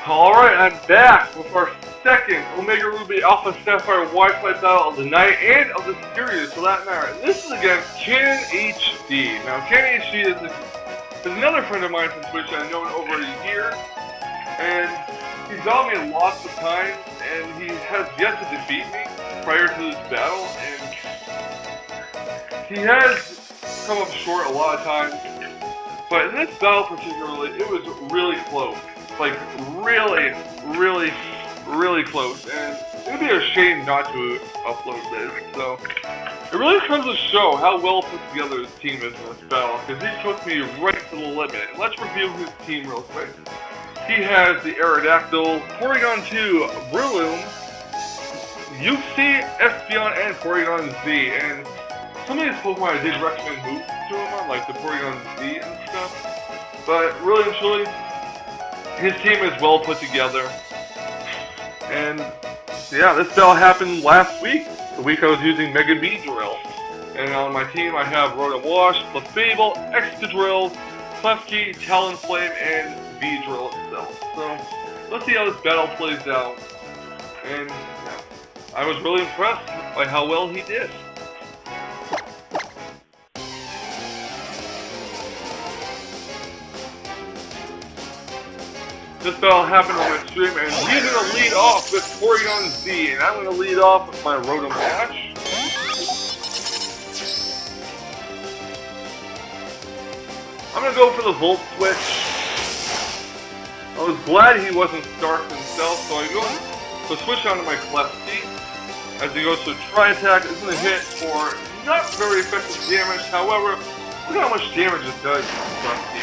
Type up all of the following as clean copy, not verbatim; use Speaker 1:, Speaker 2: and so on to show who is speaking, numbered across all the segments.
Speaker 1: Alright, I'm back with our second Omega Ruby Alpha Sapphire Wi-Fi battle of the night and of the series for that matter. And this is against CannonHD. Now, CannonHD is another friend of mine from Twitch I've known over a year, and he's battled me lots of times, and he has yet to defeat me prior to this battle, and he has come up short a lot of times. But in this battle particularly, it was really close. Like, really close. And it would be a shame not to upload this. So, it really comes to show how well put together his team is in this battle. Because he took me right to the limit. And let's review his team real quick. He has the Aerodactyl, Porygon 2, Breloom, Uxie, Espeon, and Porygon Z. And some of these Pokemon I did recommend moves to him on, like the Porygon Z and stuff. But really and truly, his team is well put together. And yeah, this battle happened last week, the week I was using Mega V-Drill. And on my team I have Rotom Wash, Clefable, Excadrill, Klefki, Talonflame, and V-Drill itself. So let's see how this battle plays out. And yeah, I was really impressed by how well he did. This battle happened on my stream, and he's going to lead off with Porygon Z, and I'm going to lead off with my Rotom Wash. I'm going to go for the Volt Switch. I was glad he wasn't Stark himself, so I go to switch onto my Klefki. As he goes to Tri-Attack, it's going to hit for not very effective damage, however, look how much damage it does to Klefki.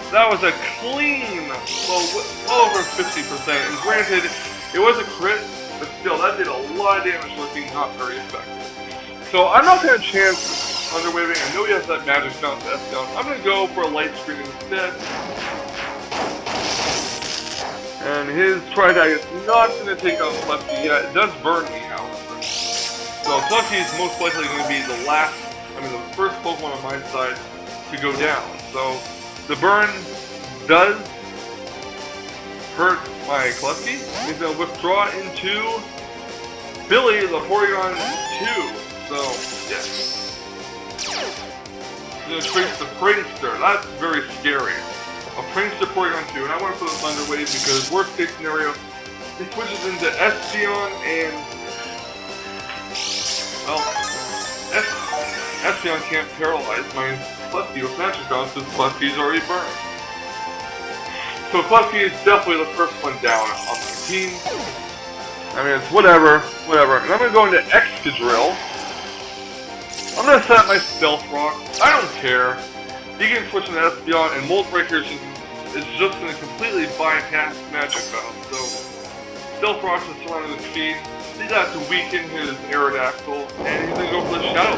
Speaker 1: That was a clean, well over 50%, and granted, it was a crit, but still, that did a lot of damage looking not very effective. So I'm not going to chance Underwaving. I know he has that magic bounce to S-Down. I'm going to go for a Light Screen instead. And his Tri-Attack is not going to take out Klefki yet. It does burn me, however. So Klefki is most likely going to be the first Pokemon on my side to go down. So the burn does hurt my Klefki. He's going to withdraw into Billy, the Porygon 2. So, yeah. He's going to trace the Prankster. That's very scary. A Prankster Porygon 2. And I want to put a Thunder Wave because, worst case scenario, he switches into Espeon and, well, Espeon can't paralyze my Klefki with Magic Bounce because Klefki is already burned. So Klefki is definitely the first one down on my team. I mean, it's whatever. And I'm going to go into Excadrill. I'm going to set up my Stealth Rock. I don't care. He can switch into Espeon, and Molt Breaker is just going to completely bypass Magic Bounce. So Stealth Rock is surrounded with speed. He got to weaken his Aerodactyl, and he's going to go for the Shadow.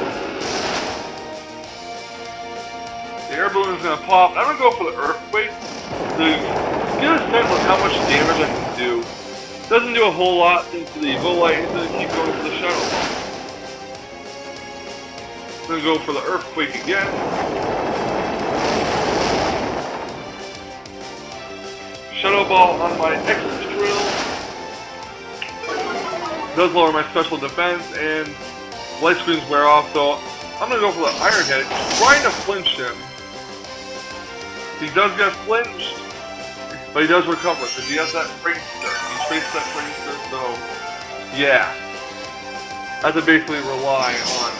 Speaker 1: The air balloon is going to pop. I'm going to go for the Earthquake to get a sense of how much damage I can do. Doesn't do a whole lot thanks to the Evolite. He's going to keep going for the Shadow. I'm going to go for the Earthquake again. Shadow Ball on my Excadrill. Does lower my special defense, and Light Screens wear off, so I'm going to go for the Iron Head, trying to flinch him. He does get flinched, but he does recover because he has that Prankster. He traced that Prankster, so yeah. I have to basically rely on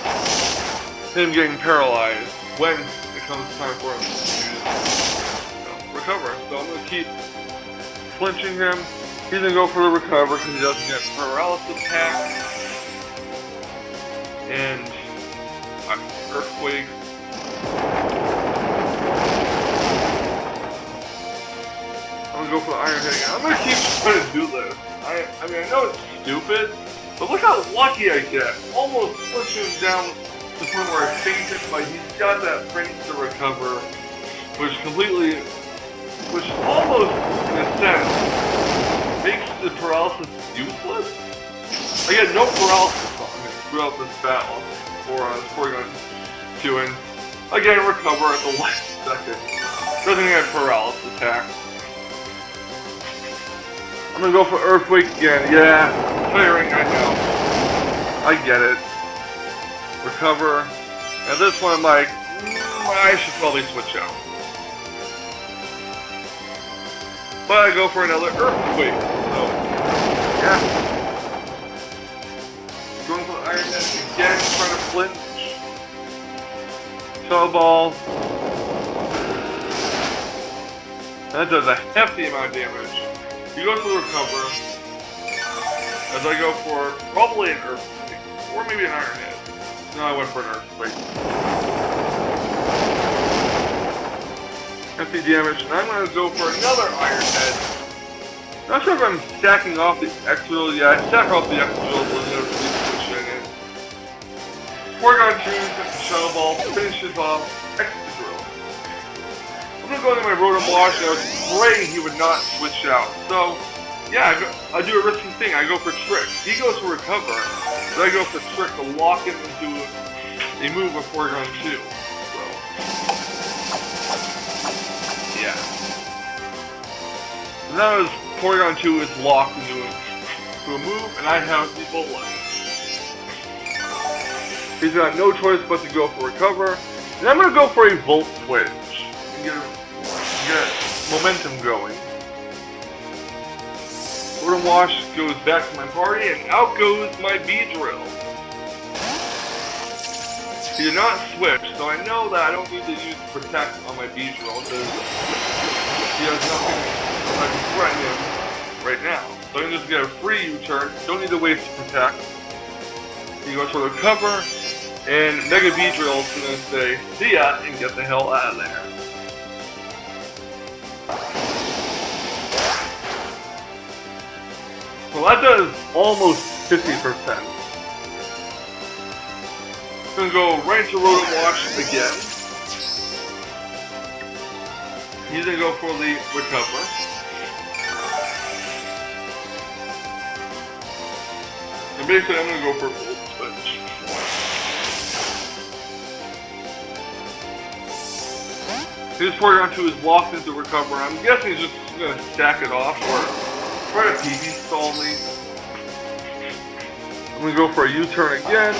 Speaker 1: him getting paralyzed when it comes time for him to recover. So I'm going to keep flinching him. He's going to go for the recover because he doesn't get paralysis attack. And Earthquake. I'm going to go for the Iron Head again. I'm going to keep trying to do this. I mean, I know it's stupid, but look how lucky I get. Almost pushing him down to the point where I fainted, but he's got that Prankster to recover, which almost, in a sense, makes the paralysis useless. I get no paralysis on him throughout this battle for Porygon 2, and again recover at the last second. Doesn't get paralysis attack. I'm gonna go for Earthquake again. Yeah, tiring, I know. I get it. Recover. And this one I'm like, I should probably switch out. But I go for another Earthquake. So, yeah. Going for Iron Head again, trying to flinch. Shell Ball. That does a hefty amount of damage. He goes for the Recover. As I go for probably an Earthquake. Or maybe an Iron Head. No, I went for an Earthquake. Hefty damage, and I'm going to go for another Iron Head. Not sure if I'm stacking off the X-Drill. Yeah, I stack off the X-Drill with another switch in it. Porygon 2 gets the Shadow Ball, finishes off X-Drill. I'm going to go into my Rotom Wash, and I was praying he would not switch out. So, yeah, I do a risky thing. I go for Trick. He goes for Recover, but I go for Trick to lock him into a move of Porygon 2. So, yeah. So now his Porygon 2 is locked into a move, and I have the Volt Light. He's got no choice but to go for Recover, and I'm going to go for a Volt Switch and get momentum going. Rotom Wash goes back to my party, and out goes my Beedrill. He did not switch, so I know that I don't need to use Protect on my Beedrill because he has nothing that can threaten him right now. So I can just get a free U-turn, don't need to waste Protect. He goes for the Recover, and Mega Beedrill is going to say, see ya, and get the hell out of there. So that does almost 50%. I'm going to go right into Rotom Wash again. He's going to go for the Recover. And basically I'm going to go for Volt Switch. His Porygon 2 is locked into Recover. I'm guessing he's just going to stack it off or try to PB stall me. I'm going to go for a U-turn again.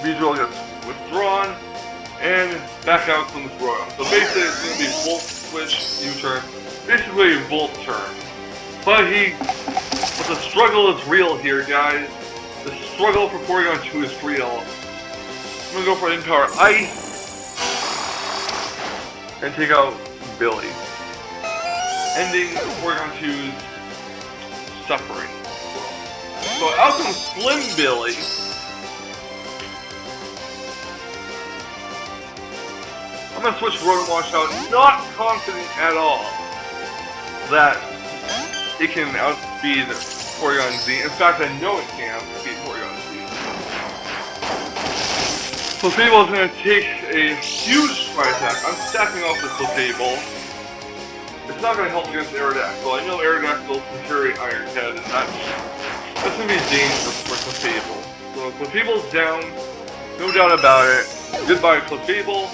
Speaker 1: Beedrill gets withdrawn, and back out comes Rotom. So basically it's going to be Volt Switch, U-turn, basically a Volt turn. But the struggle is real here, guys. The struggle for Porygon 2 is real. I'm going to go for Empower Ice, and take out Billy, ending Porygon 2's suffering. So out comes Slim Billy. I'm going to switch Rotom Wash out, not confident at all that it can outspeed Porygon Z. In fact, I know it can outspeed Porygon Z. Clefable is going to take a huge Fire Attack. I'm stacking off this Clefable. It's not going to help against Aerodactyl. I know Aerodactyl can carry Iron Head, and that's going to be dangerous for Clefable. So Clefable's down, no doubt about it. Goodbye, Clefable.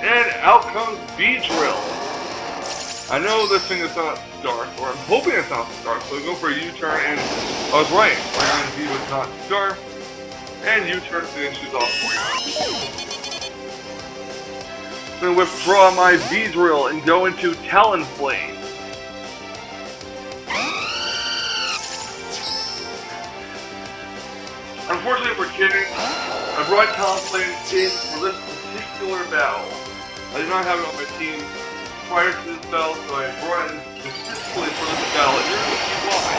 Speaker 1: And out comes Beedrill. I know this thing is not Scarf, or I'm hoping it's not Scarf, so I go for a U-turn, and I was right. Porygon Z was not Scarf. And U-turn finishes off Porygon. I'm going to withdraw my Beedrill and go into Talonflame. Unfortunately for Kidding, I brought Talonflame in for this particular battle. I did not have it on my team prior to this battle, so I brought it in specifically for this battle. And you're going to see why.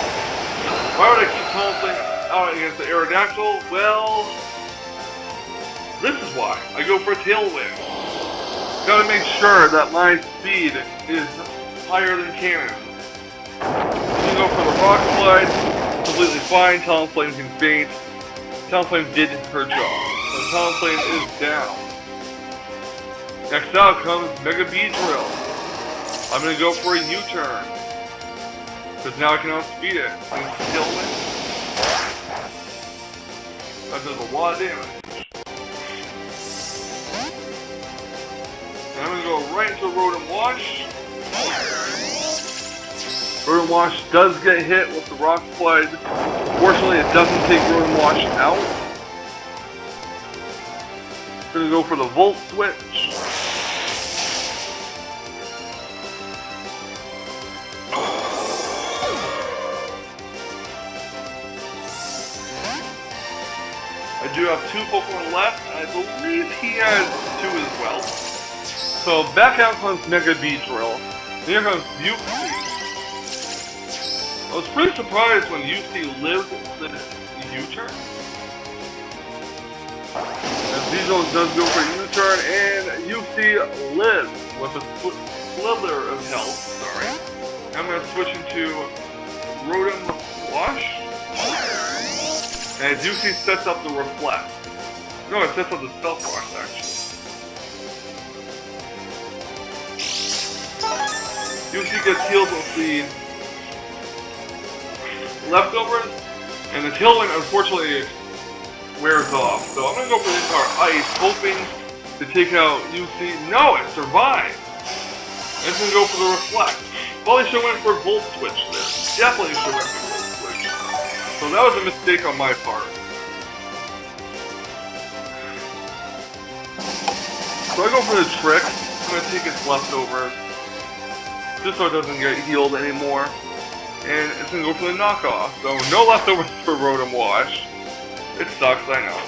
Speaker 1: Why would I keep Talonflame out against the Aerodactyl? Well, this is why. I go for Tailwind. Gotta make sure that my speed is higher than Cannon. You go for the Rock Slide, completely fine. Talonflame can faint. Talonflame did her job. So Talonflame is down. Next out comes Mega Beedrill. I'm gonna go for a U-turn. Because now I can outspeed it. And Tailwind. That does a lot of damage. right into Rotom Wash. Rotom Wash does get hit with the Rock Slide. Fortunately, it doesn't take Rotom Wash out. Gonna go for the Volt Switch. I do have 2 Pokemon left, and I believe he has 2 as well. So back out comes Mega Beedrill. Here comes Yuki. I was pretty surprised when Yuki lived the U-turn. And Beedrill does go for U-turn, and Yuki lives with a slither of health. Sorry. I'm going to switch into Rotom Wash. And Yuki sets up the Reflect. No, it sets up the Stealth Rock, actually. Yuki gets healed with the Leftovers, and the Tailwind unfortunately wears off. So I'm going to go for the entire Ice, hoping to take out Yuki. No, it survived! And it's going to go for the Reflect. Probably should have went for Volt Switch there. Definitely should have went for Volt Switch. So that was a mistake on my part. So I go for the Trick. I'm going to take its Leftovers, just so it doesn't get healed anymore. And it's going to go for the Knockoff. So no Leftovers for Rotom Wash. It sucks, I know.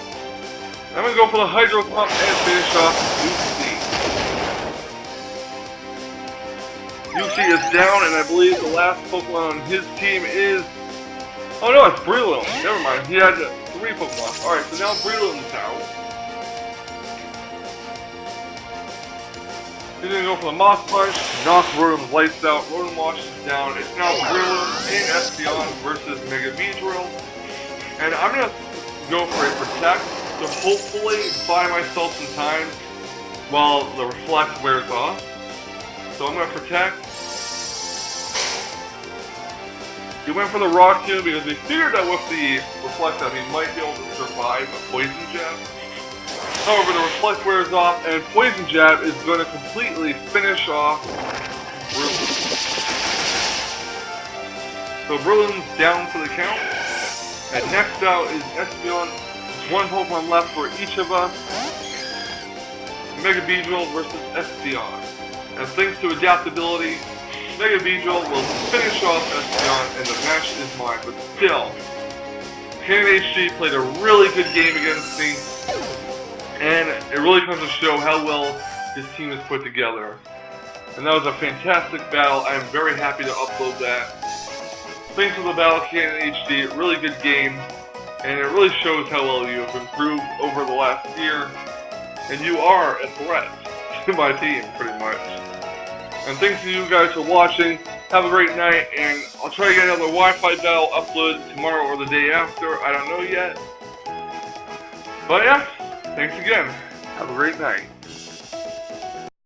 Speaker 1: I'm going to go for the Hydro Pump and finish off Yuki. Yuki is down, and I believe the last Pokemon on his team is... Oh no, it's Breloom. Never mind. He had 3 Pokemon. Alright, so now Breloom's out. He's gonna go for the Moss Punch, knock Rotom's lights out. Rotom Wash is down. It's now Breloom and Espeon versus Mega Beedrill. And I'm gonna go for a Protect to hopefully buy myself some time while the Reflect wears off. So I'm gonna Protect. He went for the Rock Tomb because he figured that with the Reflect that he might be able to survive a Poison Jab. However, the Reflect wears off, and Poison Jab is going to completely finish off Breloom. So Breloom's down for the count. And next out is Espeon. There's 1 Pokemon left for each of us. Mega Beedrill versus Espeon. And thanks to adaptability, Mega Beedrill will finish off Espeon, and the match is mine. But still, CannonHD played a really good game against me. And it really comes to show how well his team is put together. And that was a fantastic battle. I am very happy to upload that. Thanks for the battle, CannonHD. Really good game. And it really shows how well you have improved over the last year. And you are a threat to my team, pretty much. And thanks to you guys for watching. Have a great night. And I'll try to get another Wi-Fi battle uploaded tomorrow or the day after. I don't know yet. But yeah. Thanks again. Have a great night.